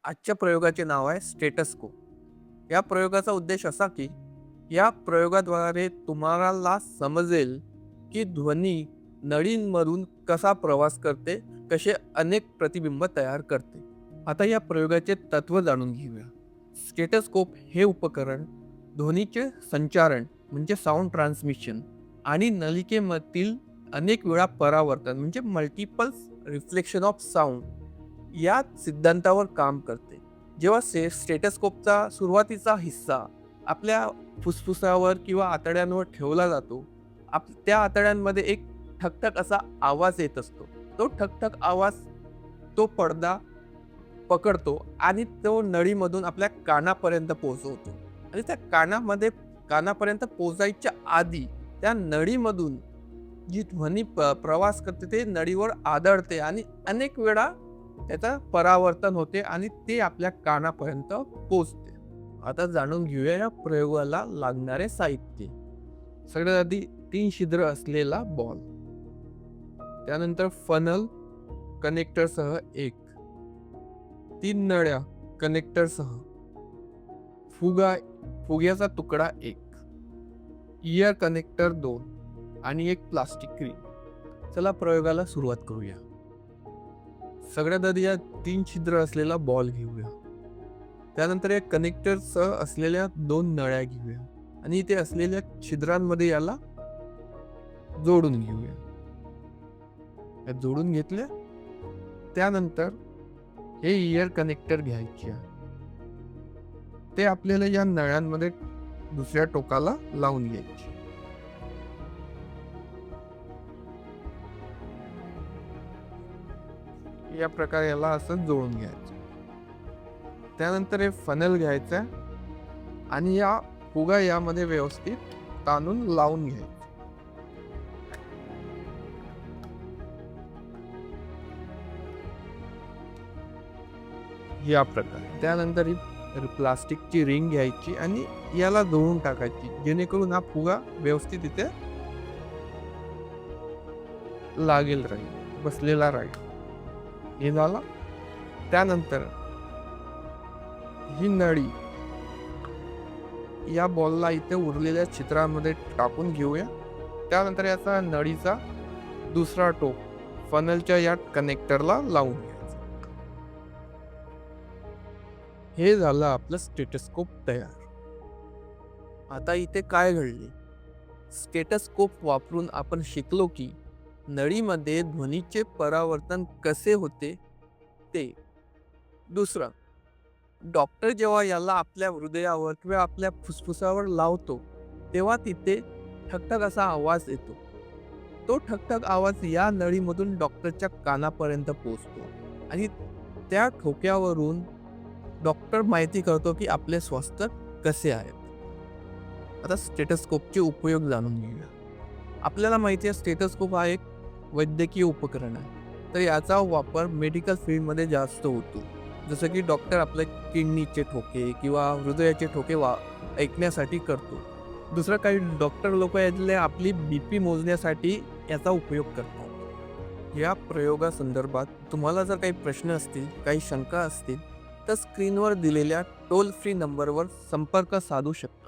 आजच्या प्रयोगाचे नाव आहे स्टेटस्कोप. या प्रयोगाचा उद्देश असा की या प्रयोगाद्वारे तुम्हाला समजेल की ध्वनी नळींमधून कसा प्रवास करते, कसे अनेक प्रतिबिंब तयार करते. आता या प्रयोगाचे तत्व जाणून घेऊया. स्टेटस्कोप हे उपकरण ध्वनीचे संचारण म्हणजे साऊंड ट्रान्समिशन आणि नलिकेमधील अनेक वेळा परावर्तन म्हणजे मल्टिपल रिफ्लेक्शन ऑफ साऊंड या सिद्धांतावर काम करते. जेव्हा स्टेटस्कोपचा सुरुवातीचा हिस्सा आपल्या फुफ्फुसावर किंवा आतड्यांवर ठेवला जातो, त्या आतड्यांमध्ये एक ठकठक असा आवाज येत असतो. तो ठकठक आवाज तो पडदा पकडतो आणि तो नळीमधून आपल्या कानापर्यंत पोहोचवतो. आणि त्या कानापर्यंत पोहोचायच्या आधी त्या नळीमधून जी ध्वनी प्रवास करते ते नळीवर आदळते आणि अनेक वेळा त्याचं परावर्तन होते आणि ते आपल्या कानापर्यंत पोहोचते. आता जाणून घेऊया या प्रयोगाला लागणारे साहित्य. सगळ्यात आधी 3 छिद्र असलेला बॉल, त्यानंतर फनल कनेक्टरसह 1, 3 नळ्या कनेक्टरसह, फुग्याचा तुकडा 1, इयर कनेक्टर 2 आणि एक प्लास्टिक क्रीम. चला प्रयोगाला सुरुवात करूया. सगळ्यात आधी या 3 छिद्र असलेला बॉल घेऊया. त्यानंतर या कनेक्टरसह असलेल्या 2 नळ्या घेऊया आणि इथे असलेल्या छिद्रांमध्ये याला जोडून घेऊया. जोडून घेतल्या. त्यानंतर हे इयर कनेक्टर घ्यायचे आहे. ते आपल्याला या नळ्यांमध्ये दुसऱ्या टोकाला लावून घ्यायचे. या प्रकारे याला असं जोडून घ्यायचं. त्यानंतर हे फनल घ्यायचं आणि या फुगा यामध्ये व्यवस्थित ताणून लावून घ्यायचं. या प्रकारे. त्यानंतर ही प्लास्टिकची रिंग घ्यायची आणि याला जोडून टाकायची, जेणेकरून हा फुगा व्यवस्थित इथे लागेल राहील, बसलेला राहील. हे झालं. त्यानंतर ही नळी या बॉलला इथे उरलेल्या छिद्रामध्ये टाकून घेऊया. त्यानंतर याचा नळीचा दुसरा टोक फनलच्या या कनेक्टरला लावून घ्यायचा. हे झालं आपलं स्टेटस्कोप तयार. आता इथे काय घडले? स्टेटस्कोप वापरून आपण शिकलो की नळीमध्ये ध्वनीचे परावर्तन कसे होते ते. दुसरं, डॉक्टर जेव्हा याला आपल्या हृदयावर किंवा आपल्या फुफ्फुसावर लावतो तेव्हा तिथे ठकठक असा आवाज येतो. तो ठकठक आवाज या नळीमधून डॉक्टरच्या कानापर्यंत पोहोचतो आणि त्या ठोक्यावरून डॉक्टर माहिती करतो की आपले स्वास्थ्य कसे आहेत. आता स्टेटस्कोपचे उपयोग जाणून घेऊया. आपल्याला माहिती आहे स्टेटस्कोप हा एक वैद्यकीय उपकरण आहे, तर याचा वापर मेडिकल फील्डमध्ये जास्त होतो. जसं की डॉक्टर आपले किडनीचे ठोके किंवा हृदयाचे ठोके ऐकण्यासाठी करतो. दुसरं काही डॉक्टर लोक यातले आपली BP मोजण्यासाठी याचा उपयोग करतात. या प्रयोगासंदर्भात तुम्हाला जर काही प्रश्न असतील, काही शंका असतील तर स्क्रीनवर दिलेल्या टोल फ्री नंबरवर संपर्क साधू शकता.